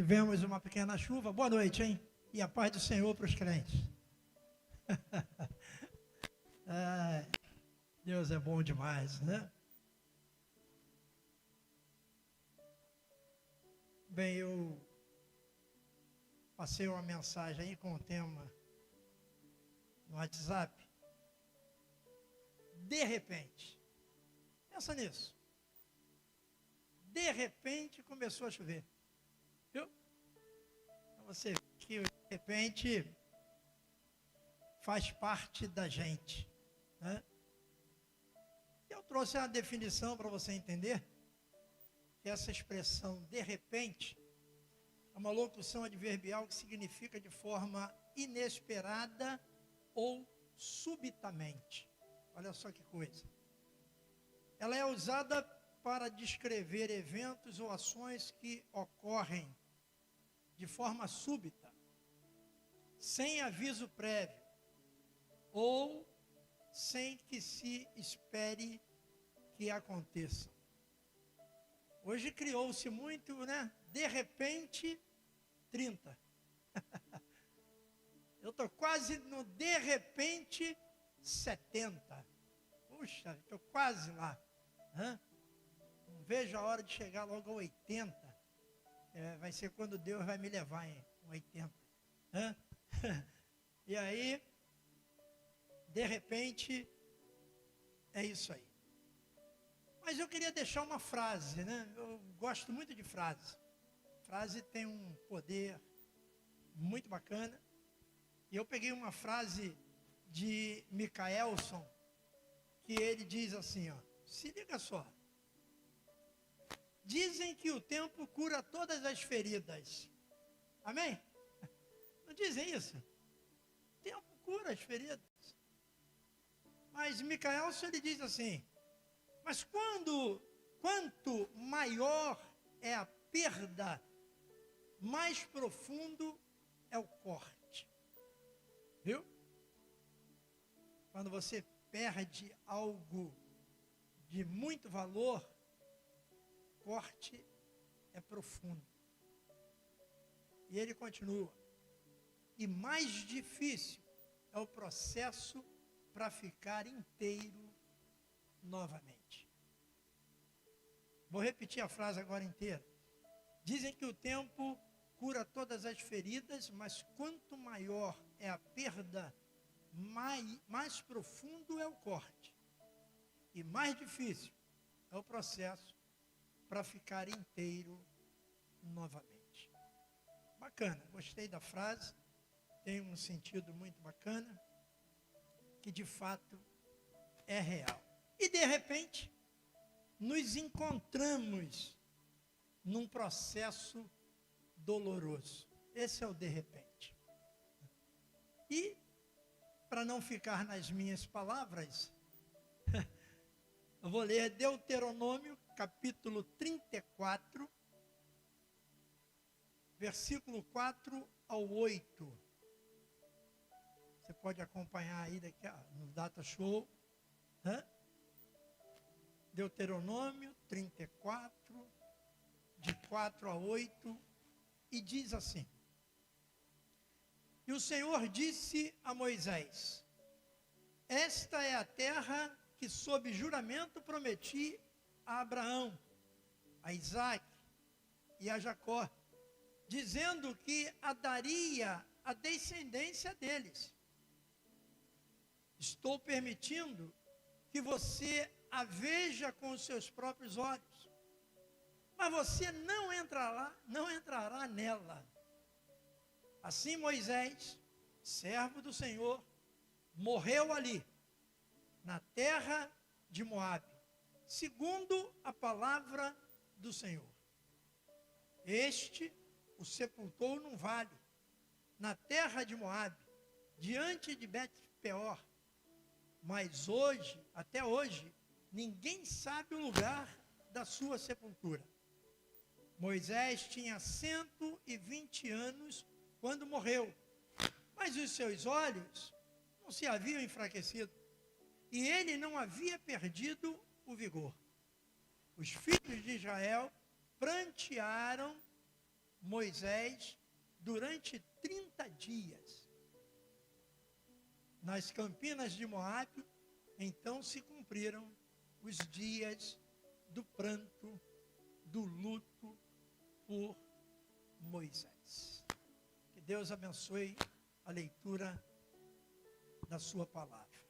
Tivemos uma pequena chuva. Boa noite, hein? E a paz do Senhor para os crentes. Deus é bom demais, né? Bem, eu passei uma mensagem aí com o tema no WhatsApp. De repente. Pensa nisso. De repente começou a chover. Viu? Então você vê que de repente faz parte da gente, né? Eu trouxe uma definição para você entender que essa expressão de repente é uma locução adverbial que significa de forma inesperada ou subitamente. Olha só que coisa. Ela é usada para descrever eventos ou ações que ocorrem de forma súbita, sem aviso prévio, ou sem que se espere que aconteça. Hoje criou-se muito, né? De repente, 30. Eu estou quase no de repente 70. Puxa, estou quase lá. Não vejo a hora de chegar logo a 80. Vai ser quando Deus vai me levar em 80. E aí, de repente, é isso aí. Mas eu queria deixar uma frase, né? Eu gosto muito de frase. Frase tem um poder muito bacana. E eu peguei uma frase de Micaelson, que ele diz assim, ó, se liga só. Dizem que o tempo cura todas as feridas. Amém? Não dizem isso? O tempo cura as feridas. Mas Micaelson ele diz assim, mas quanto maior é a perda, mais profundo é o corte. Viu? Quando você perde algo de muito valor, o corte é profundo. E ele continua. E mais difícil é o processo para ficar inteiro novamente. Vou repetir a frase agora inteira. Dizem que o tempo cura todas as feridas, mas quanto maior é a perda, mais profundo é o corte. E mais difícil é o processo para ficar inteiro novamente. Bacana, gostei da frase, tem um sentido muito bacana, que de fato é real. E de repente, nos encontramos num processo doloroso. Esse é o de repente. E, para não ficar nas minhas palavras, eu vou ler Deuteronômio, capítulo 34, versículo 4 ao 8. Você pode acompanhar aí daqui no Data Show. Deuteronômio 34, de 4 a 8, e diz assim. E o Senhor disse a Moisés, esta é a terra que sob juramento prometi a Abraão, a Isaque e a Jacó, dizendo que a daria a descendência deles. Estou permitindo que você a veja com os seus próprios olhos, mas você não entrará nela. Assim Moisés, servo do Senhor, morreu ali, na terra de Moabe, segundo a palavra do Senhor. Este o sepultou num vale, na terra de Moabe, diante de Bet-peor. Mas hoje, até hoje, ninguém sabe o lugar da sua sepultura. Moisés tinha 120 anos quando morreu, mas os seus olhos não se haviam enfraquecido, e ele não havia perdido o vigor. Os filhos de Israel prantearam Moisés durante 30 dias nas campinas de Moabe. Então se cumpriram os dias do pranto, do luto por Moisés. Que Deus abençoe a leitura da sua palavra.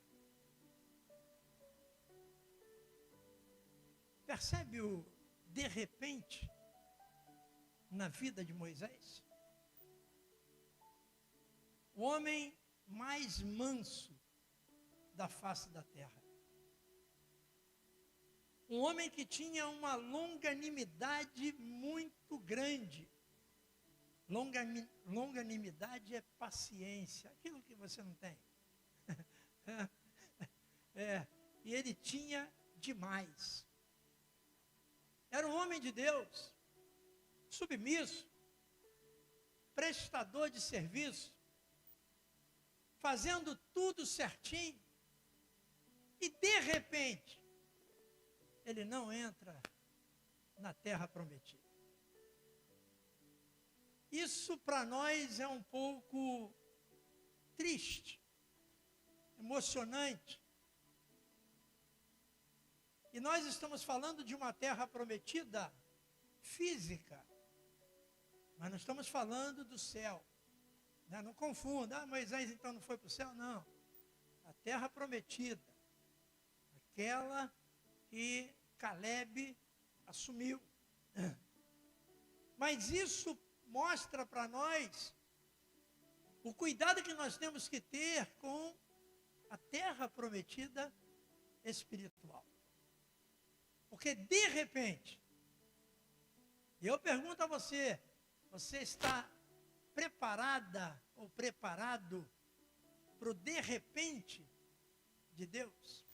Percebe o de repente na vida de Moisés? O homem mais manso da face da terra. Um homem que tinha uma longanimidade muito grande. Longanimidade é paciência, aquilo que você não tem. E ele tinha demais. Era um homem de Deus, submisso, prestador de serviço, fazendo tudo certinho. E de repente, ele não entra na terra prometida. Isso para nós é um pouco triste, emocionante. E nós estamos falando de uma terra prometida física, mas não estamos falando do céu. Não confunda, Moisés então não foi para o céu? Não. A terra prometida, aquela que Caleb assumiu. Mas isso mostra para nós o cuidado que nós temos que ter com a terra prometida espiritual. Porque de repente, eu pergunto a você, você está preparada ou preparado para o de repente de Deus?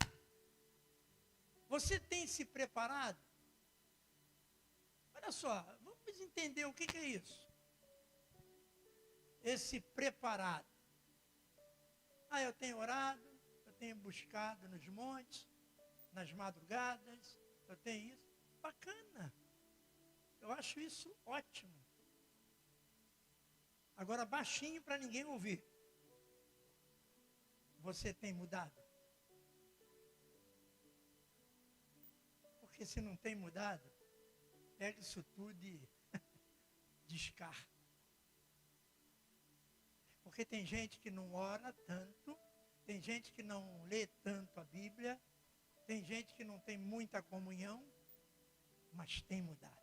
Você tem se preparado? Olha só, vamos entender o que é isso. Esse preparado. Eu tenho orado, eu tenho buscado nos montes, nas madrugadas, eu tenho isso. Bacana. Eu acho isso ótimo. Agora baixinho para ninguém ouvir. Você tem mudado? Porque se não tem mudado, pega isso tudo e descarta. Porque tem gente que não ora tanto, tem gente que não lê tanto a Bíblia, tem gente que não tem muita comunhão, mas tem mudado.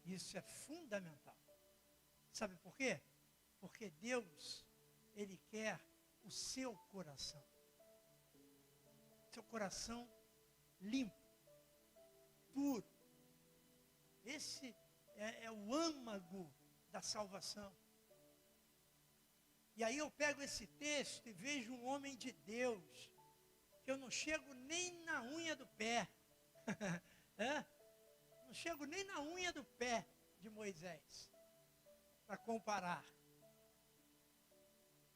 Isso é fundamental. Sabe por quê? Porque Deus, Ele quer o seu coração. Seu coração limpo, puro. Esse é o âmago da salvação. E aí eu pego esse texto e vejo um homem de Deus, que eu não chego nem na unha do pé. Não chego nem na unha do pé de Moisés, para comparar.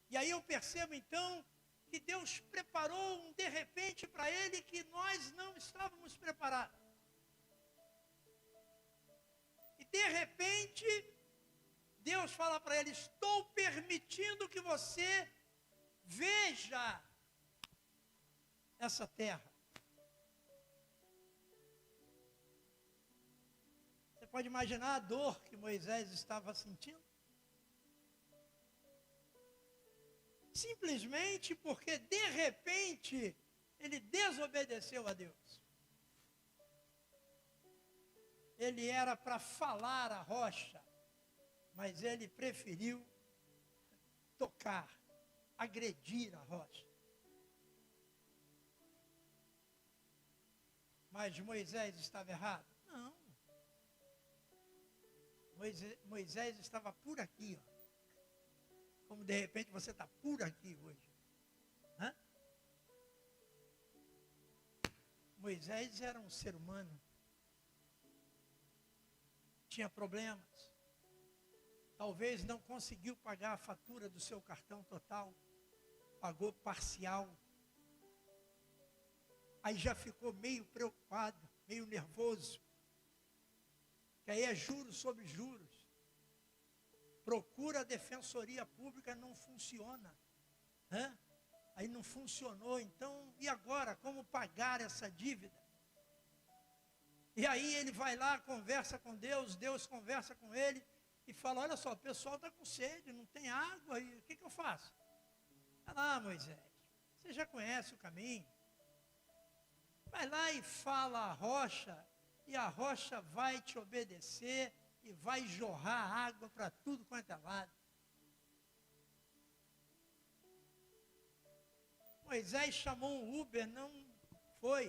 E aí eu percebo então que Deus preparou um de repente para ele que nós não estávamos preparados. E de repente, Deus fala para ele: estou permitindo que você veja essa terra. Você pode imaginar a dor que Moisés estava sentindo? Simplesmente porque de repente ele desobedeceu a Deus. Ele era para falar a rocha, mas ele preferiu tocar, agredir a rocha. Mas Moisés estava errado? Não. Moisés estava por aqui, ó. Como de repente você está por aqui hoje. Moisés era um ser humano. Tinha problemas. Talvez não conseguiu pagar a fatura do seu cartão total. Pagou parcial. Aí já ficou meio preocupado, meio nervoso. Que aí é juros sobre juros. procura a defensoria pública, não funciona. Hã? Aí não funcionou, então, e agora? Como pagar essa dívida? E aí ele vai lá, conversa com Deus, Deus conversa com ele e fala, olha só, o pessoal está com sede, não tem água, e o que eu faço? Ah, Moisés, você já conhece o caminho. Vai lá e fala a rocha, e a rocha vai te obedecer e vai jorrar água para tudo quanto é lado. Moisés chamou um Uber, não foi.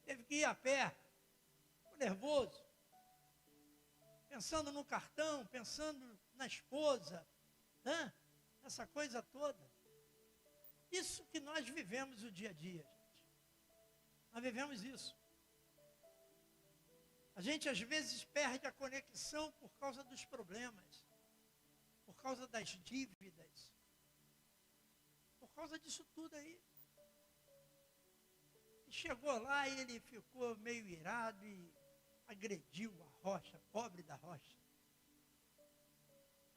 Teve que ir a pé, ficou nervoso, pensando no cartão, pensando na esposa, essa coisa toda. Isso que nós vivemos o dia a dia, gente. Nós vivemos isso. A gente às vezes perde a conexão por causa dos problemas, por causa das dívidas, por causa disso tudo aí. E chegou lá e ele ficou meio irado e agrediu a rocha, pobre da rocha.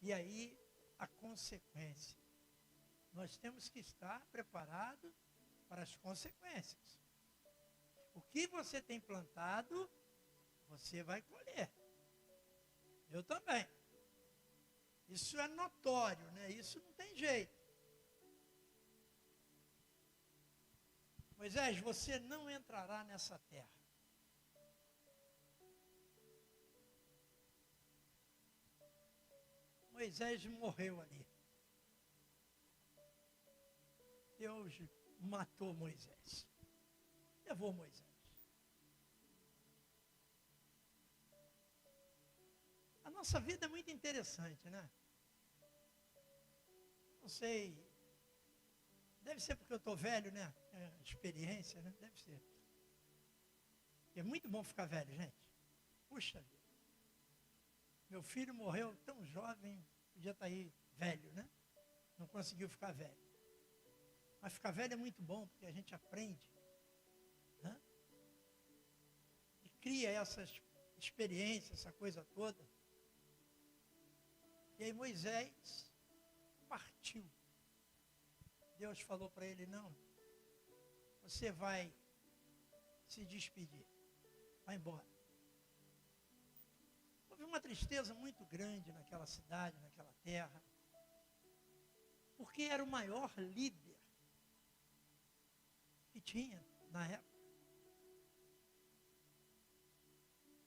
E aí, a consequência. Nós temos que estar preparados para as consequências. O que você tem plantado, você vai colher. Eu também. Isso é notório, né? Isso não tem jeito. Moisés, você não entrará nessa terra. Moisés morreu ali. Deus matou Moisés. Levou Moisés. A nossa vida é muito interessante, né? Não sei. Deve ser porque eu estou velho, né? É experiência, né? Deve ser. É muito bom ficar velho, gente. Puxa vida. Meu filho morreu tão jovem, podia estar aí velho, né? Não conseguiu ficar velho. Mas ficar velho é muito bom, porque a gente aprende. Né? E cria essas experiências, essa coisa toda. E aí Moisés partiu. Deus falou para ele, não, você vai se despedir, vai embora. Houve uma tristeza muito grande naquela cidade, naquela terra, porque era o maior líder que tinha na época.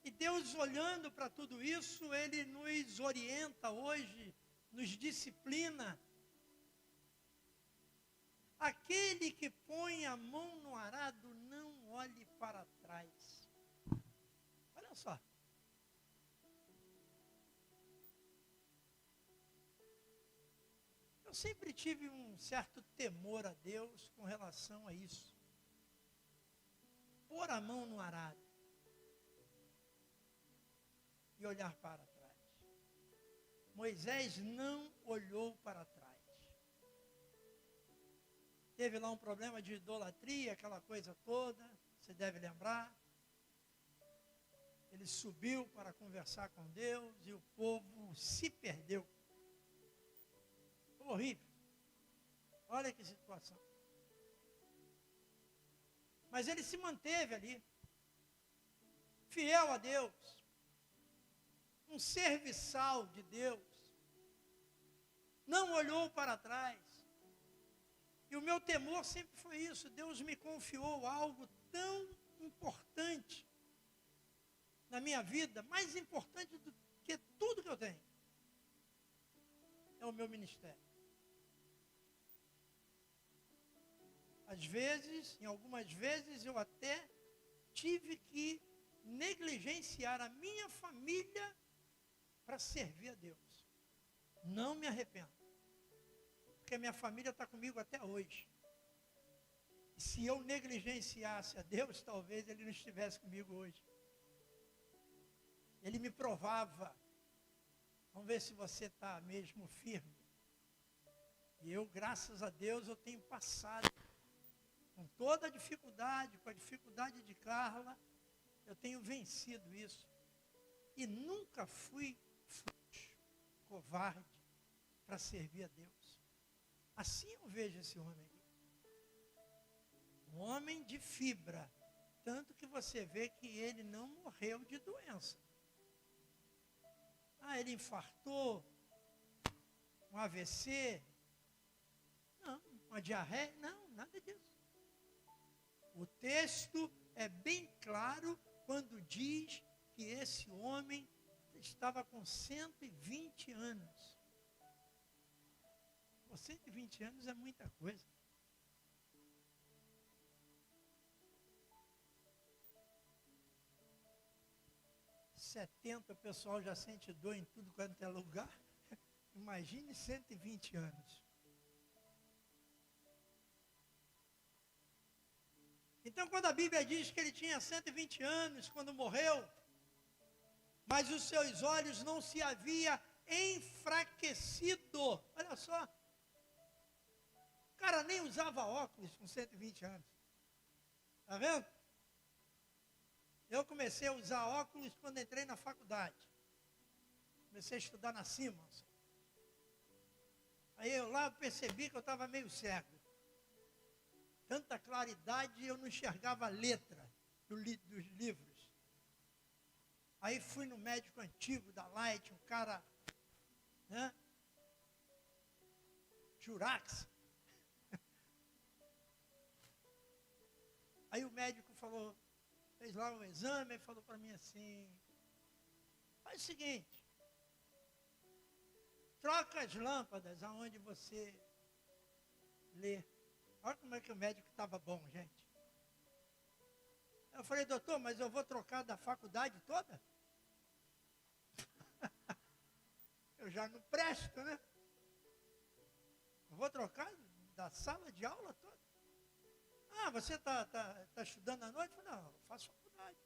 E Deus, olhando para tudo isso, Ele nos orienta hoje, nos disciplina. Aquele que põe a mão no arado, não olhe para trás. Olha só. Eu sempre tive um certo temor a Deus com relação a isso. Pôr a mão no arado e olhar para trás. Moisés não olhou para trás. Teve lá um problema de idolatria, aquela coisa toda, você deve lembrar. Ele subiu para conversar com Deus e o povo se perdeu. Foi horrível. Olha que situação. Mas ele se manteve ali, fiel a Deus, um serviçal de Deus, não olhou para trás. E o meu temor sempre foi isso, Deus me confiou algo tão importante na minha vida, mais importante do que tudo que eu tenho, é o meu ministério. Às vezes, em algumas vezes, eu até tive que negligenciar a minha família para servir a Deus. Não me arrependo. Porque a minha família está comigo até hoje. E se eu negligenciasse a Deus, talvez Ele não estivesse comigo hoje. Ele me provava. Vamos ver se você está mesmo firme. E eu, graças a Deus, eu tenho passado. Com toda a dificuldade, com a dificuldade de Carla, eu tenho vencido isso. E nunca fui frouxo, covarde, para servir a Deus. Assim eu vejo esse homem aqui. Um homem de fibra, tanto que você vê que ele não morreu de doença. Ah, ele infartou, um AVC, não, uma diarreia, não, nada disso. O texto é bem claro quando diz que esse homem estava com 120 anos. Com 120 anos é muita coisa. O pessoal já sente dor em tudo quanto é lugar. Imagine 120 anos. Então, quando a Bíblia diz que ele tinha 120 anos quando morreu, mas os seus olhos não se havia enfraquecido. Olha só. O cara nem usava óculos com 120 anos. Está vendo? Eu comecei a usar óculos quando entrei na faculdade. Comecei a estudar na Simmons. Aí eu lá percebi que eu estava meio cego. Tanta claridade, eu não enxergava a letra dos livros. Aí fui no médico antigo da Light, um cara, né? Jurax. Aí o médico falou, fez lá um exame e falou para mim assim, faz o seguinte, troca as lâmpadas aonde você lê. Olha como é que o médico estava bom, gente. Eu falei, doutor, mas eu vou trocar da faculdade toda? Eu já não presto, né? Eu vou trocar da sala de aula toda? Ah, você está estudando à noite? Eu falei, não, eu faço faculdade.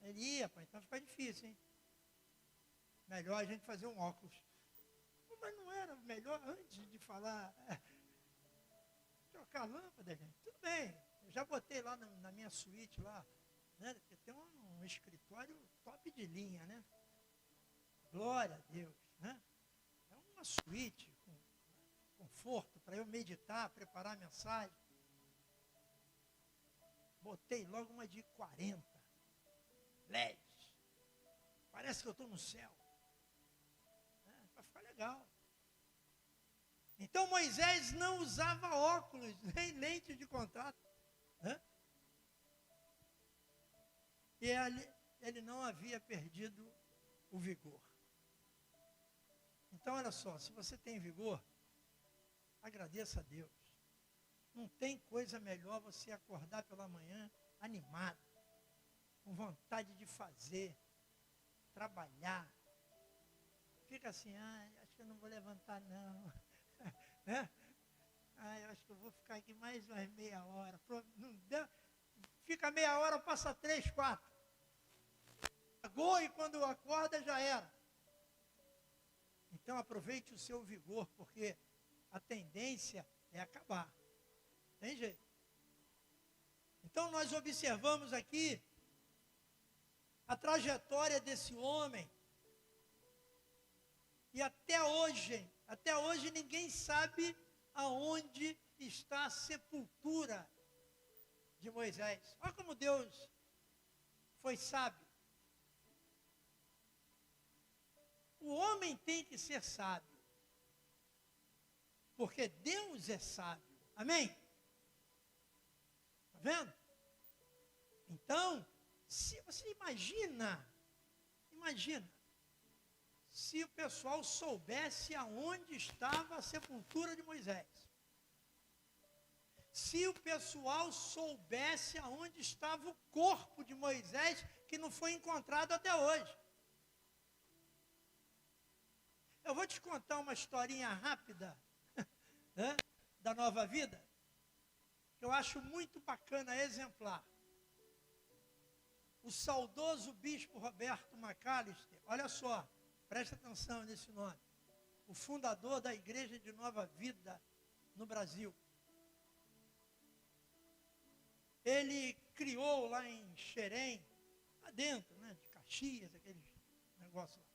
Ele ia, pai, então fica difícil, hein? Melhor a gente fazer um óculos. Mas não era melhor antes de falar, trocar a lâmpada, gente? Tudo bem, eu já botei lá na minha suíte lá, né? Porque tem um escritório top de linha, né? Glória a Deus, né? É uma suíte com conforto para eu meditar, preparar a mensagem. Botei logo uma de 40 LEDs. Parece que eu estou no céu. Para ficar legal. Então Moisés não usava óculos, nem lente de contato. E ele não havia perdido o vigor. Então olha só, se você tem vigor, agradeça a Deus. Não tem coisa melhor você acordar pela manhã animado, com vontade de fazer, trabalhar. Fica assim, acho que eu não vou levantar não. Né? Eu acho que eu vou ficar aqui mais umas meia hora. Não deu, fica meia hora, passa 3, 4. Pagou e quando acorda já era. Então aproveite o seu vigor, porque a tendência é acabar. Tem jeito. Então nós observamos aqui a trajetória desse homem. E até hoje ninguém sabe aonde está a sepultura de Moisés. Olha como Deus foi sábio. O homem tem que ser sábio, porque Deus é sábio. Amém? Está vendo? Então, se você imagina, se o pessoal soubesse aonde estava a sepultura de Moisés. Se o pessoal soubesse aonde estava o corpo de Moisés, que não foi encontrado até hoje. Eu vou te contar uma historinha rápida, né, da Nova Vida, que eu acho muito bacana, exemplar. O saudoso bispo Roberto Macalister, olha só, preste atenção nesse nome, o fundador da Igreja de Nova Vida no Brasil. Ele criou lá em Xerém, lá dentro, né, de Caxias, aquele negócio lá.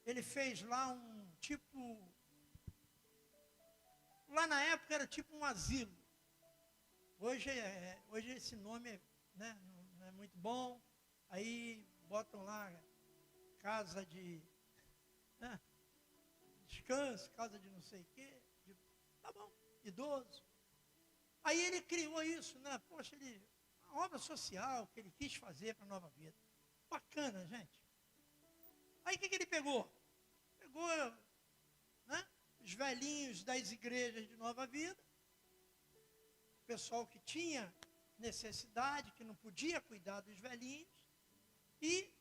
ele fez lá um tipo, lá na época era tipo um asilo. Hoje esse nome né, não é muito bom, aí botam lá casa de né, descanso, casa de não sei o quê, tá bom, idoso. Aí ele criou isso, né? Poxa, uma obra social que ele quis fazer para a Nova Vida. Bacana, gente. Aí o que ele pegou? Pegou né, os velhinhos das igrejas de Nova Vida, o pessoal que tinha necessidade, que não podia cuidar dos velhinhos, e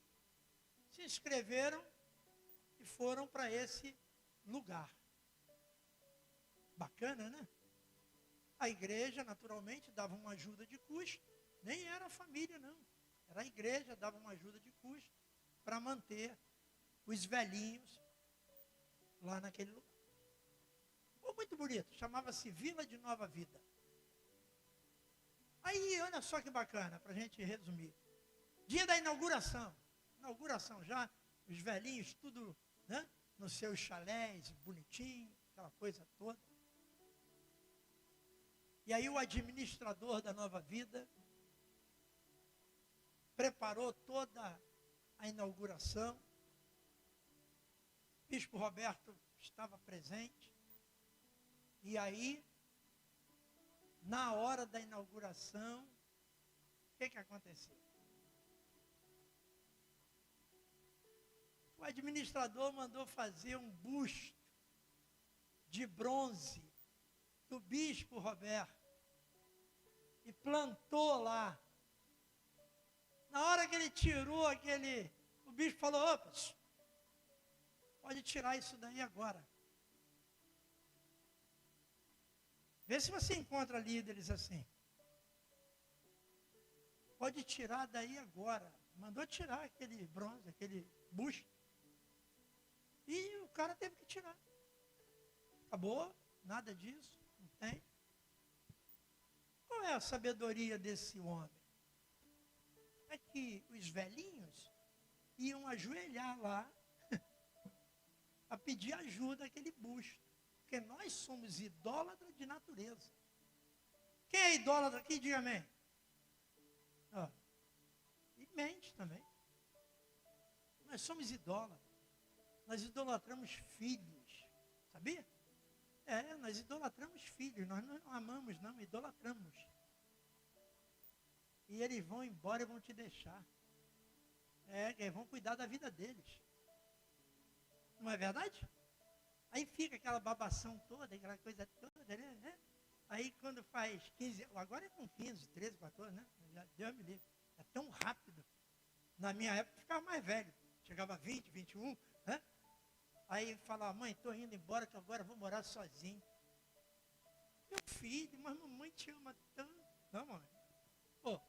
se inscreveram e foram para esse lugar. Bacana, né? A igreja, naturalmente, dava uma ajuda de custo, nem era a família, não. Era a igreja, dava uma ajuda de custo para manter os velhinhos lá naquele lugar. Ficou muito bonito, chamava-se Vila de Nova Vida. Aí, olha só que bacana, para a gente resumir. Dia da inauguração já, os velhinhos tudo né, nos seus chalés, bonitinho, aquela coisa toda. E aí o administrador da Nova Vida preparou toda a inauguração. O bispo Roberto estava presente. E aí, na hora da inauguração, o que aconteceu? O administrador mandou fazer um busto de bronze do bispo Roberto e plantou lá. Na hora que ele tirou o bispo falou, opa, pode tirar isso daí agora. Vê se você encontra líderes assim. Pode tirar daí agora. Mandou tirar aquele bronze, aquele busto. E o cara teve que tirar. Acabou, nada disso, não tem. Qual é a sabedoria desse homem? É que os velhinhos iam ajoelhar lá a pedir ajuda àquele busto. Porque nós somos idólatras de natureza. Quem é idólatra aqui? Diga amém. E mente também. Nós somos idólatras. Nós idolatramos filhos. Sabia? Nós idolatramos filhos. Nós não amamos, não, idolatramos. E eles vão embora e vão te deixar. Eles vão cuidar da vida deles. Não é verdade? Aí fica aquela babação toda, aquela coisa toda, né? Aí quando faz 15, agora é com 15, 13, 14, né? Já Deus me livre. É tão rápido. Na minha época ficava mais velho. Chegava a 20, 21, né? Aí falava, mãe, estou indo embora que agora vou morar sozinho. Meu filho, mas mamãe te ama tanto. Não, mãe. Pô,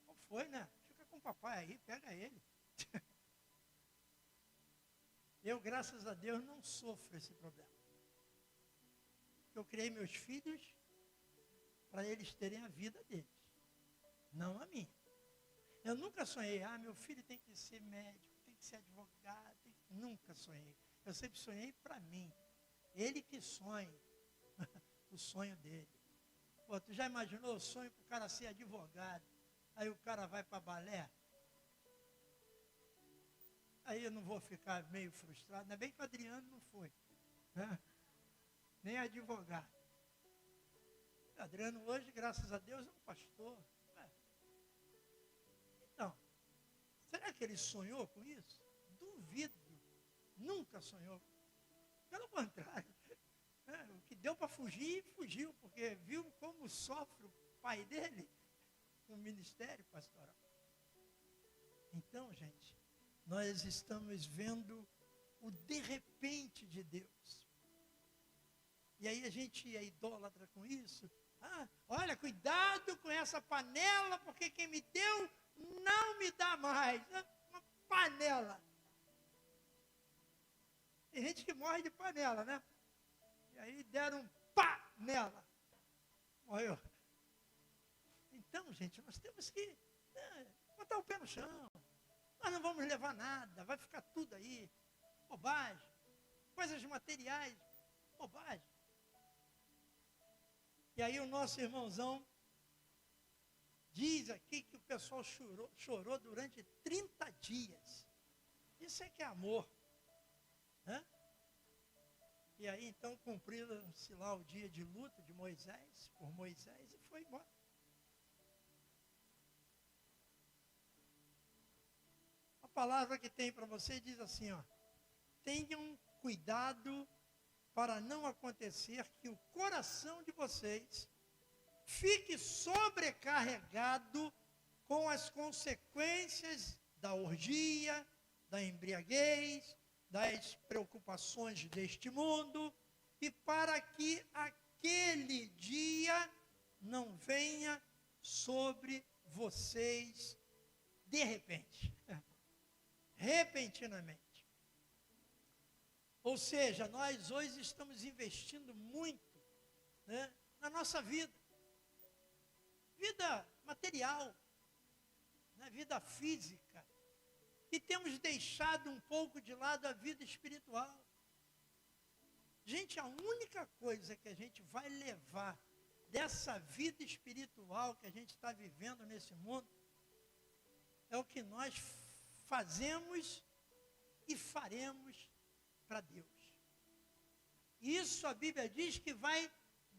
qual foi, né? Fica com o papai aí, pega ele. Eu, graças a Deus, não sofro esse problema. Eu criei meus filhos para eles terem a vida deles, não a minha. Eu nunca sonhei, meu filho tem que ser médico, tem que ser advogado. Nunca sonhei. Eu sempre sonhei para mim. Ele que sonha o sonho dele. Pô, tu já imaginou o sonho para o cara ser advogado? Aí o cara vai para balé? Aí eu não vou ficar meio frustrado. Ainda bem que o Adriano não foi. Né? Nem advogado. O Adriano hoje, graças a Deus, é um pastor. Então, será que ele sonhou com isso? Duvido. Nunca sonhou. Pelo contrário. O que deu para fugir, fugiu. Porque viu como sofre o pai dele com o ministério pastoral. Então, gente, nós estamos vendo o de repente de Deus. E aí a gente é idólatra com isso. Olha, cuidado com essa panela, porque quem me deu não me dá mais. Uma panela. Tem gente que morre de panela, né? E aí deram um pá nela. Morreu. Então, gente, nós temos que botar o pé no chão. Nós não vamos levar nada, vai ficar tudo aí. bobagem. Coisas materiais, bobagem. E aí o nosso irmãozão diz aqui que o pessoal chorou durante 30 dias. Isso é que é amor. Né? E aí então cumpriram-se lá o dia de luto de Moisés, por Moisés, e foi embora. A palavra que tem para você diz assim, ó: tenham cuidado para não acontecer que o coração de vocês fique sobrecarregado com as consequências da orgia, da embriaguez, das preocupações deste mundo, e para que aquele dia não venha sobre vocês de repente, repentinamente. Ou seja, nós hoje estamos investindo muito, né, na nossa vida. Vida material, né, vida física. E temos deixado um pouco de lado a vida espiritual. Gente, a única coisa que a gente vai levar dessa vida espiritual que a gente está vivendo nesse mundo é o que nós fazemos e faremos para Deus. Isso a Bíblia diz que vai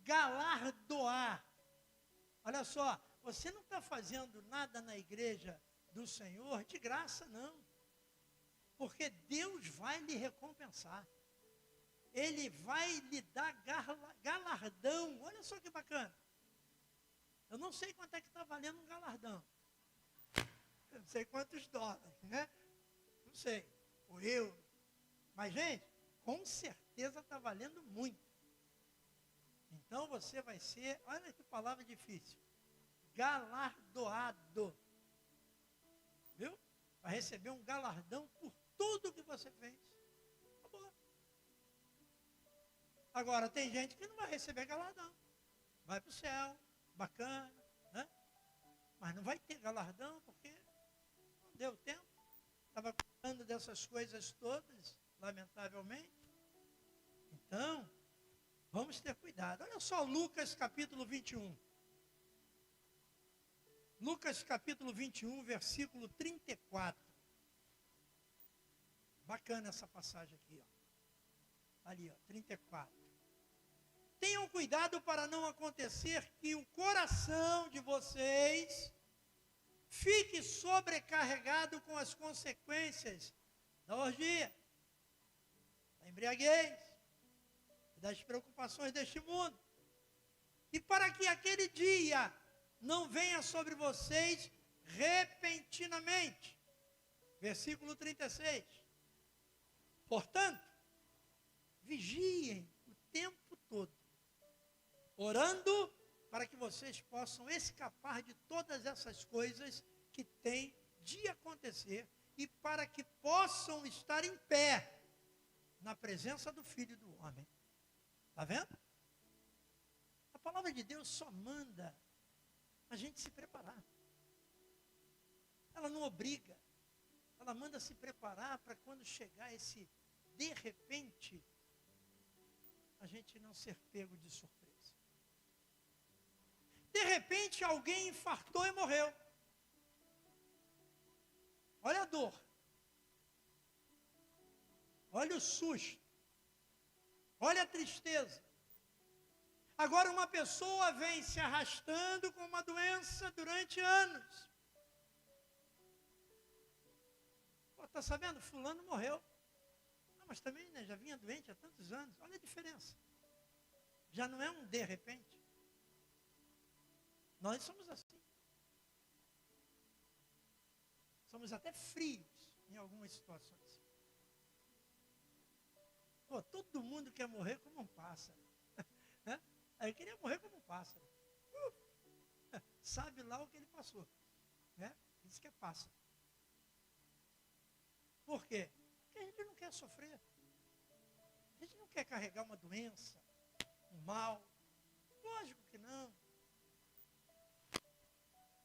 galardoar. Olha só, você não está fazendo nada na igreja do Senhor de graça, não. Porque Deus vai lhe recompensar. Ele vai lhe dar galardão. Olha só que bacana. Eu não sei quanto é que está valendo um galardão. Eu não sei quantos dólares, né? Não sei. O euro. Mas, gente, com certeza está valendo muito. Então você vai ser, olha que palavra difícil, galardoado. Viu? Vai receber um galardão por tudo que você fez. Acabou. Agora, tem gente que não vai receber galardão. Vai para o céu, bacana, né? Mas não vai ter galardão porque não deu tempo. Estava cuidando dessas coisas todas, lamentavelmente. Então, vamos ter cuidado. Olha só Lucas capítulo 21. Lucas capítulo 21, versículo 34. Bacana essa passagem aqui, ó. Ali, ó, 34. Tenham cuidado para não acontecer que o coração de vocês fique sobrecarregado com as consequências da orgia, da embriaguez, das preocupações deste mundo. E para que aquele dia não venha sobre vocês repentinamente. Versículo 36. Portanto, vigiem o tempo todo, orando para que vocês possam escapar de todas essas coisas que têm de acontecer e para que possam estar em pé na presença do Filho do Homem. Está vendo? A palavra de Deus só manda a gente se preparar. Ela não obriga. Ela manda se preparar para quando chegar esse de repente, a gente não ser pego de surpresa. De repente alguém infartou e morreu. Olha a dor. Olha o susto. Olha a tristeza. Agora uma pessoa vem se arrastando com uma doença durante anos. Está sabendo? Fulano morreu. Não, mas também, né, já vinha doente há tantos anos. Olha a diferença. Já não é um de repente. Nós somos assim. Somos até frios em algumas situações. Pô, todo mundo quer morrer como um pássaro. Eu queria morrer como um pássaro. Sabe lá o que ele passou. Né? Isso que é pássaro. Por quê? Porque a gente não quer sofrer. A gente não quer carregar uma doença, um mal. Lógico que não.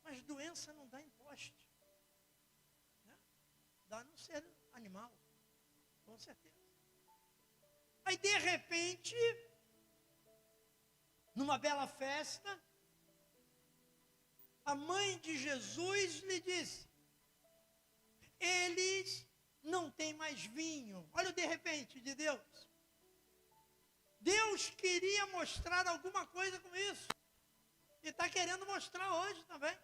Mas doença não dá em poste. Né? Dá no ser animal. Com certeza. Aí, de repente, numa bela festa, a mãe de Jesus lhe disse: eles não têm mais vinho. Olha o de repente de Deus. Deus queria mostrar alguma coisa com isso. E está querendo mostrar hoje também.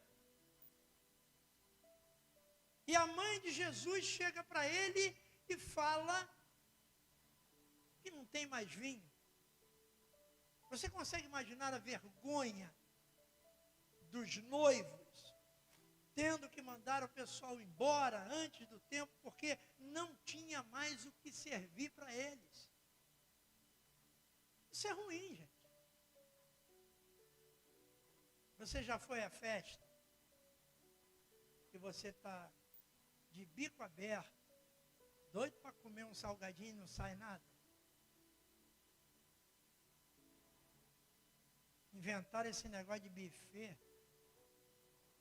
E a mãe de Jesus chega para ele e fala que não tem mais vinho. Você consegue imaginar a vergonha dos noivos, tendo que mandar o pessoal embora antes do tempo, porque não tinha mais o que servir para eles? Isso é ruim, gente. Você já foi à festa e você está de bico aberto, doido para comer um salgadinho e não sai nada? Inventaram esse negócio de buffet.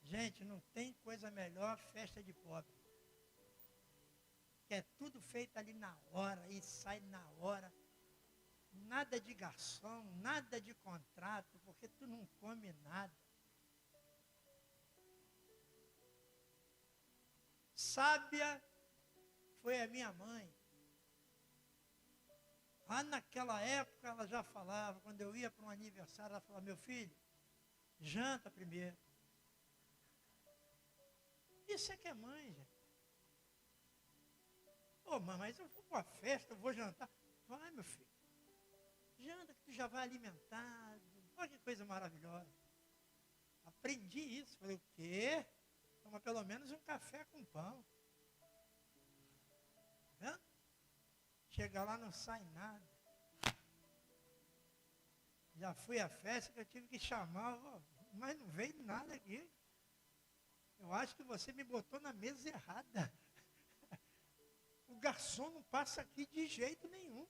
Gente, não tem coisa melhor festa de pobre. Que é tudo feito ali na hora e sai na hora. Nada de garçom, nada de contrato, porque tu não come nada. Sábia foi a minha mãe. Lá naquela época ela já falava, quando eu ia para um aniversário, ela falava: meu filho, janta primeiro. Isso é que é mãe, gente. Ô, mãe, mas eu vou para a festa, eu vou jantar. Vai, meu filho. Janta que tu já vai alimentado. Olha que coisa maravilhosa. Aprendi isso. Falei: o quê? Toma pelo menos um café com pão. Tá? Chega lá, não sai nada. Já fui à festa que eu tive que chamar, mas não veio nada aqui. Eu acho que você me botou na mesa errada. O garçom não passa aqui de jeito nenhum.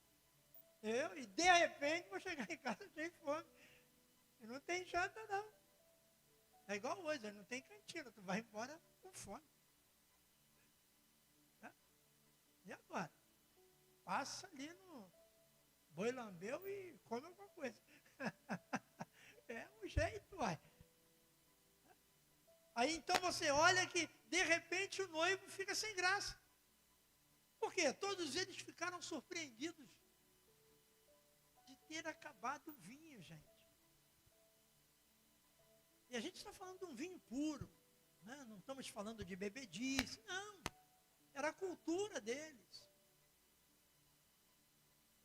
E de repente vou chegar em casa cheio de fome. E não tem janta não. É igual hoje, não tem cantina, tu vai embora com fome. Tá? E agora? Passa ali no Boi Lambeu e come alguma coisa. É um jeito, uai. Aí então você olha que de repente o noivo fica sem graça. Por quê? Todos eles ficaram surpreendidos de ter acabado o vinho, gente. E a gente está falando de um vinho puro, né? Não estamos falando de bebedice, não. Era a cultura deles.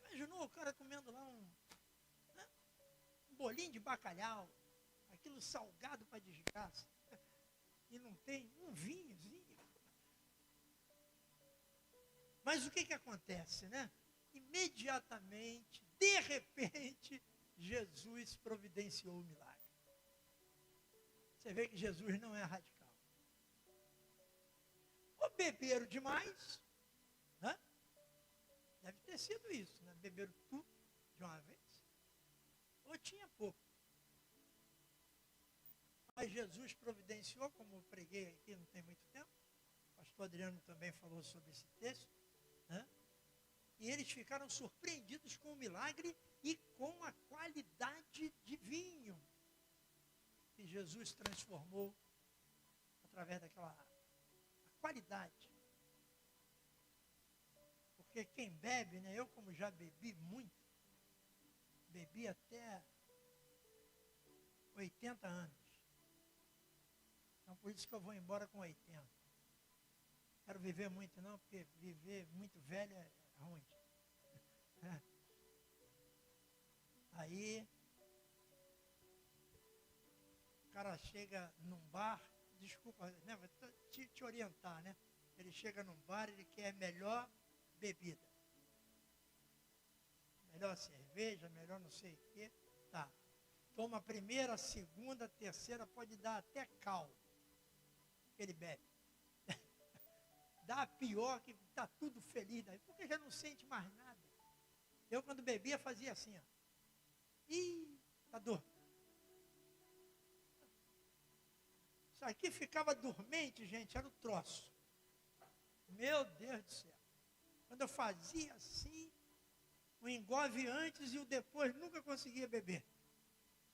Imaginou o cara comendo lá um bolinho de bacalhau, aquilo salgado para desgraça, e não tem um vinhozinho. Mas o que acontece, né? Imediatamente, de repente, Jesus providenciou o milagre. Você vê que Jesus não é radical. Ou beberam demais, né? Deve ter sido isso, né? Beberam tudo de uma vez. Ou tinha pouco. Mas Jesus providenciou, como eu preguei aqui não tem muito tempo. O pastor Adriano também falou sobre esse texto. Né? E eles ficaram surpreendidos com o milagre e com a qualidade de vinho que Jesus transformou através daquela qualidade. Porque quem bebe, né? Eu como já bebi muito, bebi até 80 anos. Então por isso que eu vou embora com 80. Quero viver muito não, porque viver muito velho é ruim. Aí o cara chega num bar, desculpa, né, vou te orientar, né? Ele chega num bar, ele quer melhor bebida. Melhor cerveja, melhor não sei o quê. Tá. Toma a primeira, a segunda, a terceira, pode dar até cal. Ele bebe. Dá a pior que está tudo feliz daí, porque já não sente mais nada. Eu quando bebia fazia assim, ó. Ih, tá dor. Isso aqui ficava dormente, gente, era o troço. Meu Deus do céu. Quando eu fazia assim, o engove antes e o depois, nunca conseguia beber.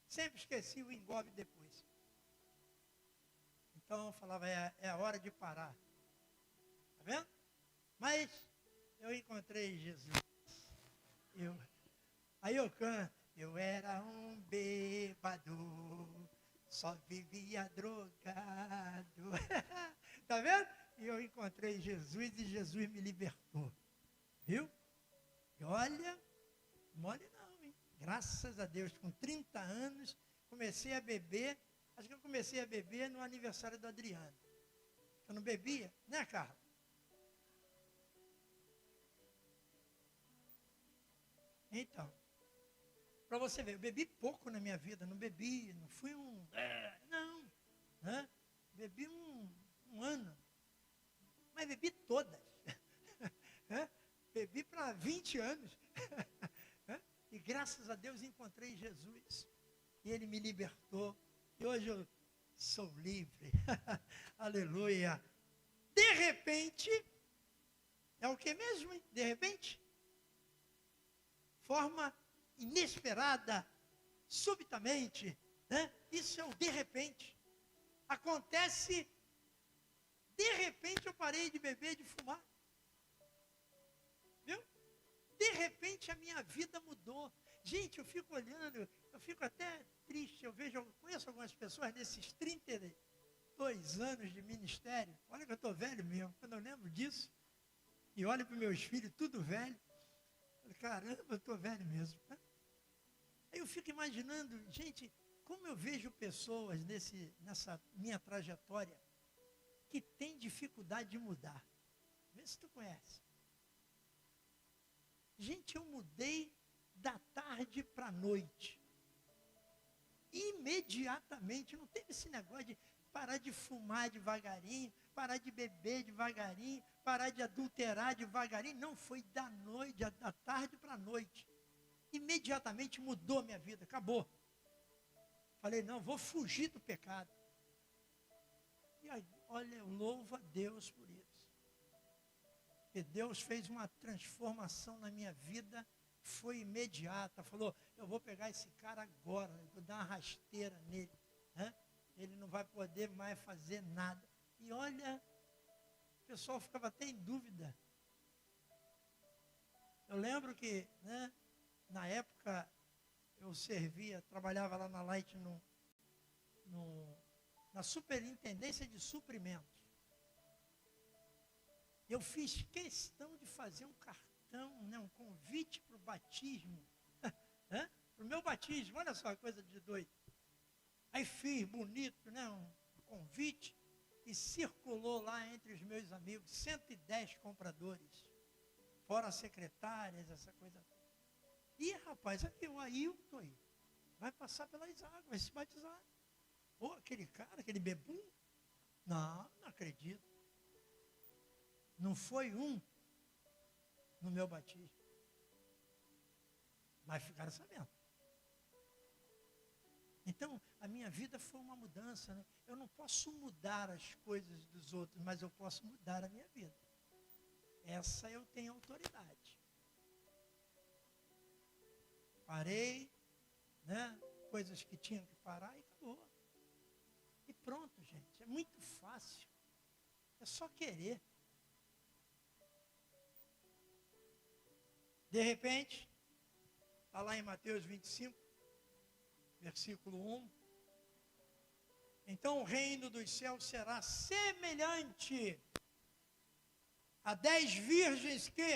Sempre esqueci o engove depois. Então eu falava, é a hora de parar. Tá vendo? Mas eu encontrei Jesus. Aí eu canto, eu era um bêbado, só vivia drogado. Tá vendo? E eu encontrei Jesus e Jesus me libertou. Viu? E olha, mole não, hein? Graças a Deus, com 30 anos, comecei a beber. Acho que eu comecei a beber no aniversário do Adriano. Eu não bebia, né, Carla? Então, para você ver, eu bebi pouco na minha vida, não bebi, não fui não, né? Bebi um ano, mas bebi todas. Bebi para 20 anos. E graças a Deus encontrei Jesus. E Ele me libertou. E hoje eu sou livre. Aleluia. De repente, é o que mesmo, hein? De repente? Forma inesperada, subitamente, né? Isso é o de repente. Acontece, de repente eu parei de beber, de fumar. Viu? De repente a minha vida mudou. Gente, eu fico olhando, eu fico até triste. Eu conheço algumas pessoas nesses 32 anos de ministério. Olha que eu estou velho mesmo, quando eu lembro disso. E olho para os meus filhos, tudo velho. Caramba, eu estou velho mesmo. Aí eu fico imaginando, gente, como eu vejo pessoas nessa minha trajetória que têm dificuldade de mudar. Vê se tu conhece. Gente, eu mudei da tarde para a noite. Imediatamente, não teve esse negócio de parar de fumar devagarinho, parar de beber devagarinho, parar de adulterar devagarinho. Não, foi da tarde para a noite. Imediatamente mudou minha vida, acabou. Falei, não, vou fugir do pecado. E aí, olha, eu louvo a Deus por isso. Porque Deus fez uma transformação na minha vida, foi imediata. Falou, eu vou pegar esse cara agora, vou dar uma rasteira nele. Né? Ele não vai poder mais fazer nada. E olha, o pessoal ficava até em dúvida. Eu lembro que, né, na época, eu trabalhava lá na Light na superintendência de suprimentos. Eu fiz questão de fazer um cartão, né, um convite para o batismo. Para o meu batismo, olha só a coisa de doido. Aí fiz bonito, né, um convite, e circulou lá entre os meus amigos 110 compradores, fora secretárias, essa coisa toda. E rapaz, aqui o Ailton aí, vai passar pelas águas, vai se batizar. Ou aquele cara, aquele bebum, não acredito. Não foi um no meu batismo. Mas ficaram sabendo. Então, a minha vida foi uma mudança. Né? Eu não posso mudar as coisas dos outros, mas eu posso mudar a minha vida. Essa eu tenho autoridade. Parei, né? Coisas que tinham que parar e acabou. E pronto, gente. É muito fácil. É só querer. De repente, está lá em Mateus 25, versículo 1. Então o reino dos céus será semelhante a 10 virgens que,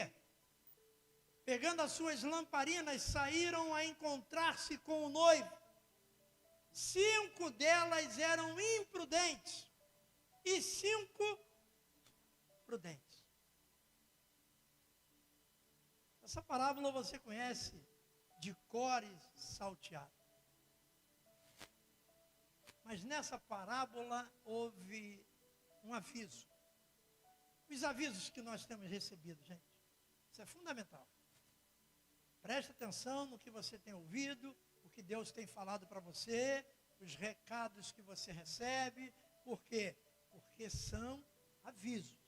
pegando as suas lamparinas, saíram a encontrar-se com o noivo. 5 delas eram imprudentes e 5 prudentes. Essa parábola você conhece de cor e salteado. Mas nessa parábola houve um aviso. Os avisos que nós temos recebido, gente, isso é fundamental. Preste atenção no que você tem ouvido, o que Deus tem falado para você, os recados que você recebe. Por quê? Porque são avisos.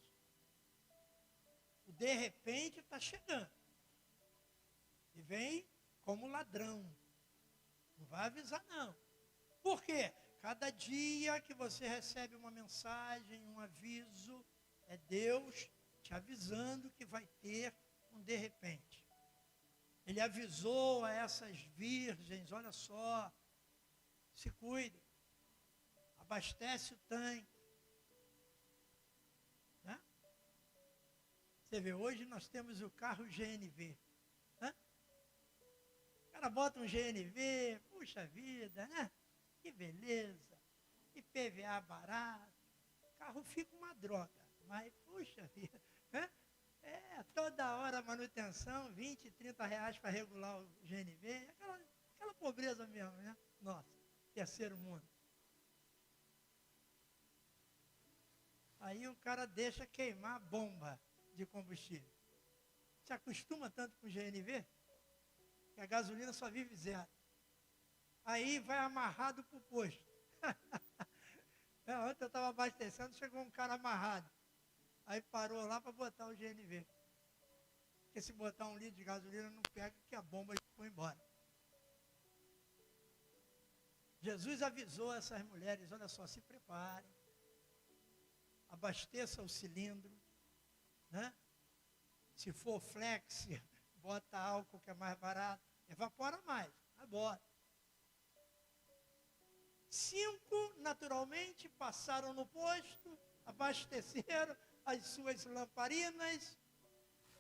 O de repente está chegando. E vem como ladrão. Não vai avisar, não. Por quê? Cada dia que você recebe uma mensagem, um aviso, é Deus te avisando que vai ter um de repente. Ele avisou a essas virgens, olha só, se cuide, abastece o tanque. Né? Você vê, hoje nós temos o carro GNV. Né? O cara bota um GNV, puxa vida, né? Que beleza, IPVA barato, o carro fica uma droga, mas puxa vida, né? Toda hora manutenção, 20, 30 reais para regular o GNV, aquela pobreza mesmo, né? Nossa, terceiro mundo. Aí o cara deixa queimar a bomba de combustível. Se acostuma tanto com o GNV, que a gasolina só vive zero. Aí vai amarrado para o posto. Ontem eu estava abastecendo, chegou um cara amarrado. Aí parou lá para botar o GNV. Porque se botar 1 litro de gasolina não pega, que a bomba foi embora. Jesus avisou essas mulheres, olha só, se preparem. Abasteça o cilindro. Né? Se for flex, bota álcool que é mais barato. Evapora mais, vai embora. 5, naturalmente, passaram no posto, abasteceram as suas lamparinas,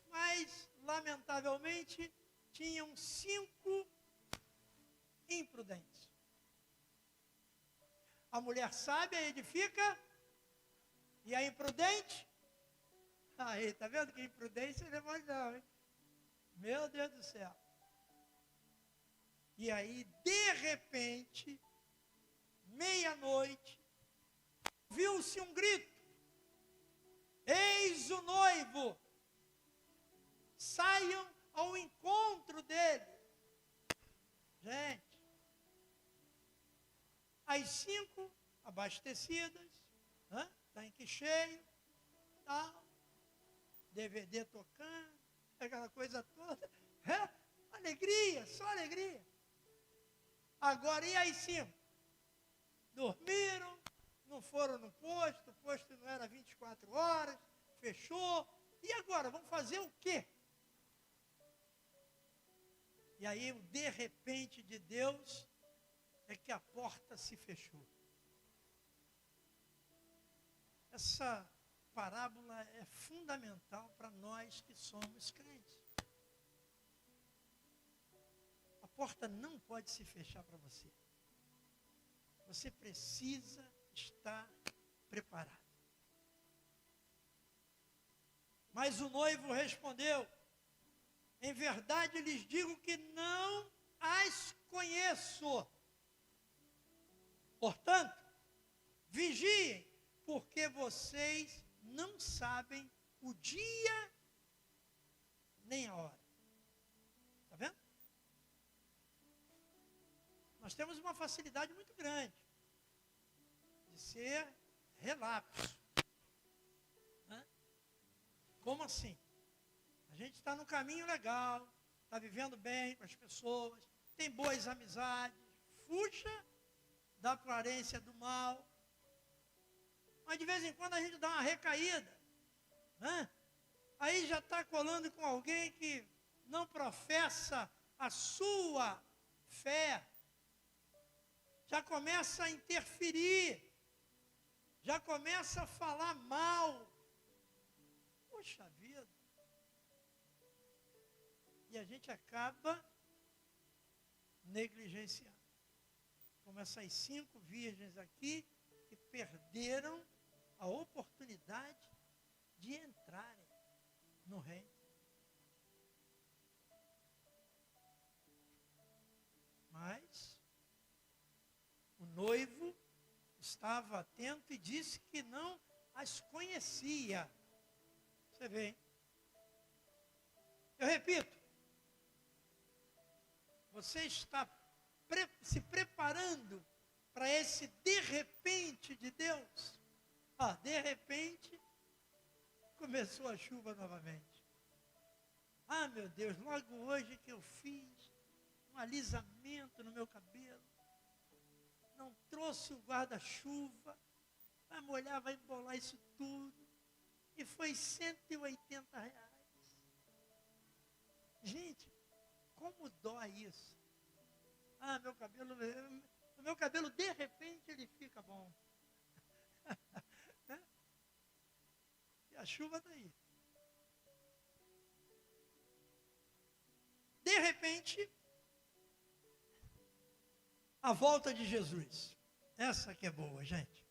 mas, lamentavelmente, tinham 5 imprudentes. A mulher sábia edifica, e a imprudente, aí, tá vendo que imprudência não é mais não, hein? Meu Deus do céu. E aí, de repente, meia-noite, viu-se um grito: eis o noivo, saiam ao encontro dele. Gente, as 5 abastecidas, tanque cheio, tal, DVD tocando, aquela coisa toda, alegria, só alegria. Agora, e as 5? Dormiram, não foram no posto, o posto não era 24 horas, fechou. E agora, vamos fazer o quê? E aí, o de repente de Deus é que a porta se fechou. Essa parábola é fundamental para nós que somos crentes. A porta não pode se fechar para você. Você precisa estar preparado. Mas o noivo respondeu: em verdade lhes digo que não as conheço. Portanto, vigiem, porque vocês não sabem o dia nem a hora. Está vendo? Nós temos uma facilidade muito grande de ser relapso. Né? Como assim? A gente está no caminho legal, está vivendo bem com as pessoas, tem boas amizades, fuja da aparência do mal. Mas de vez em quando a gente dá uma recaída. Né? Aí já está colando com alguém que não professa a sua fé. Já começa a interferir, já começa a falar mal. Poxa vida. E a gente acaba negligenciando. Como essas 5 virgens aqui que perderam a oportunidade de entrarem no reino. Mas o noivo estava atento e disse que não as conhecia. Você vê, hein? Eu repito, você está se preparando para esse de repente de Deus? De repente, começou a chuva novamente. Ah, meu Deus, logo hoje que eu fiz um alisamento no meu cabelo, não trouxe o guarda-chuva, vai molhar, vai embolar isso tudo, e foi R$ 180. Gente, como dói isso? Ah, o meu cabelo de repente ele fica bom. Né? E a chuva está aí. De repente, a volta de Jesus. Essa que é boa, gente.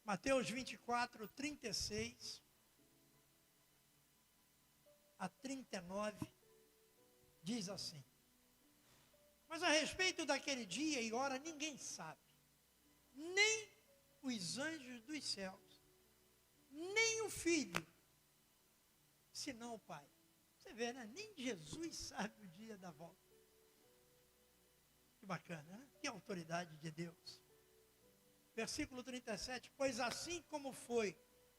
Mateus 24, 36 a 39, diz assim: mas a respeito daquele dia e hora ninguém sabe, nem os anjos dos céus, nem o Filho, senão o Pai. Você vê, né? Nem Jesus sabe o dia da volta. Que bacana, né? Que autoridade de Deus. Versículo 37, pois assim como foi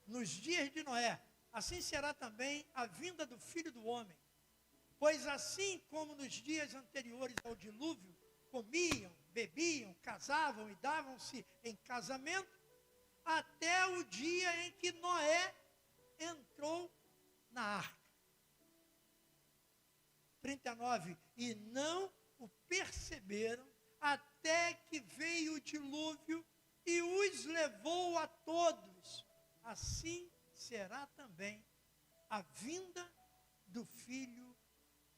nos dias de Noé, assim será também a vinda do Filho do Homem. Pois assim como nos dias anteriores ao dilúvio, comiam, bebiam, casavam e davam-se em casamento, até o dia em que Noé entrou na arca. 39, e não o perceberam, até que veio o dilúvio e os levou a todos. Assim será também a vinda do Filho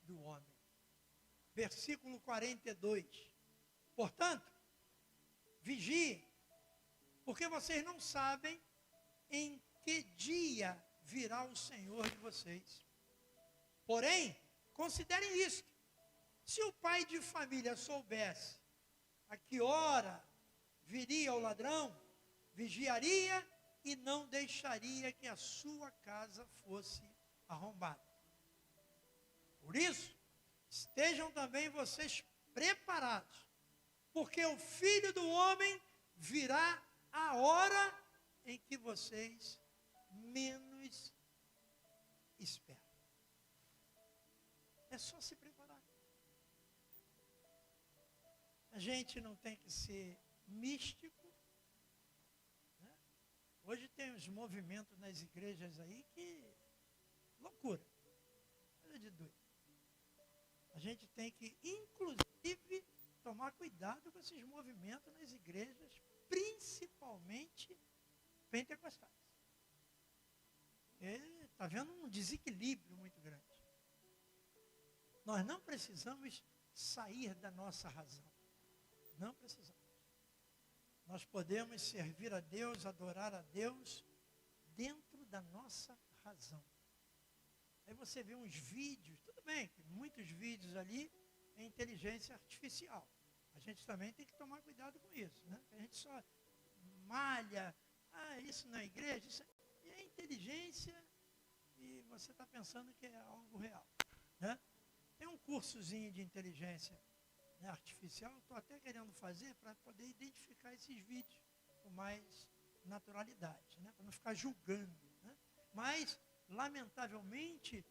do Homem. Versículo 42. Portanto, vigiem, porque vocês não sabem em que dia virá o Senhor de vocês. Porém, considerem isto: se o pai de família soubesse a que hora viria o ladrão, vigiaria e não deixaria que a sua casa fosse arrombada. Por isso, estejam também vocês preparados, porque o Filho do Homem virá a hora em que vocês menos esperam. É só se preparar. A gente não tem que ser místico. Né? Hoje tem uns movimentos nas igrejas aí que... loucura. Coisa de doido. A gente tem que, inclusive, tomar cuidado com esses movimentos nas igrejas, principalmente pentecostais. Está havendo um desequilíbrio muito grande. Nós não precisamos sair da nossa razão. Não precisamos. Nós podemos servir a Deus, adorar a Deus, dentro da nossa razão. Aí você vê uns vídeos, tudo bem, muitos vídeos ali é inteligência artificial. A gente também tem que tomar cuidado com isso, né? A gente só malha, isso na igreja, isso é inteligência e você está pensando que é algo real, né? Tem um cursozinho de inteligência, né, artificial, estou até querendo fazer para poder identificar esses vídeos com mais naturalidade, né? Para não ficar julgando, né? Mas lamentavelmente,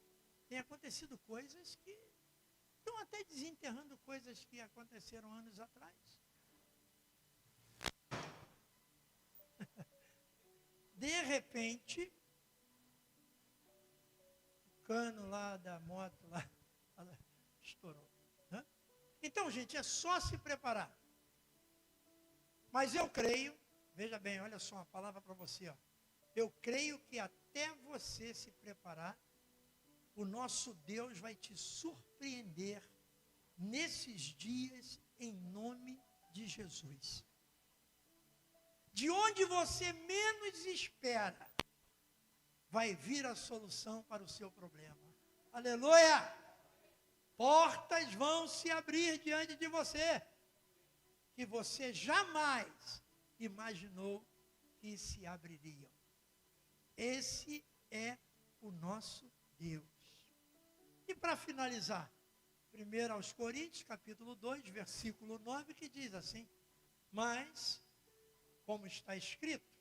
tem acontecido coisas que estão até desenterrando coisas que aconteceram anos atrás. De repente, o cano lá da moto lá estourou. Né? Então, gente, é só se preparar. Mas eu creio, veja bem, olha só uma palavra para você, ó. Eu creio que até você se preparar, o nosso Deus vai te surpreender nesses dias em nome de Jesus. De onde você menos espera, vai vir a solução para o seu problema. Aleluia! Portas vão se abrir diante de você, que você jamais imaginou que se abririam. Esse é o nosso Deus. E para finalizar, 1 aos Coríntios, capítulo 2, versículo 9, que diz assim: mas, como está escrito,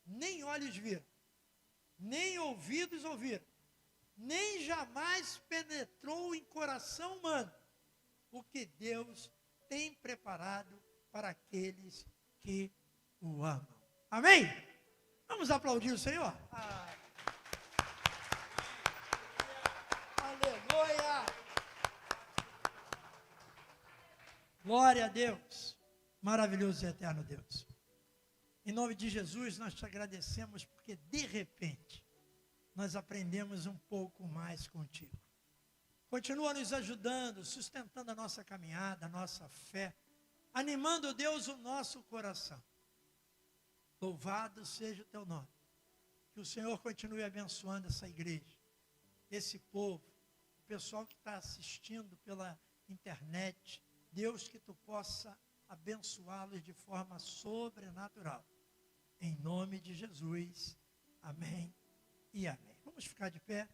nem olhos viram, nem ouvidos ouviram, nem jamais penetrou em coração humano o que Deus tem preparado para aqueles que o amam. Amém? Vamos aplaudir o Senhor? Aleluia! Glória a Deus, maravilhoso e eterno Deus. Em nome de Jesus, nós te agradecemos porque, de repente, nós aprendemos um pouco mais contigo. Continua nos ajudando, sustentando a nossa caminhada, a nossa fé, animando, Deus, o nosso coração. Louvado seja o teu nome. Que o Senhor continue abençoando essa igreja, esse povo, o pessoal que está assistindo pela internet. Deus, que tu possa abençoá-los de forma sobrenatural. Em nome de Jesus. Amém e amém. Vamos ficar de pé.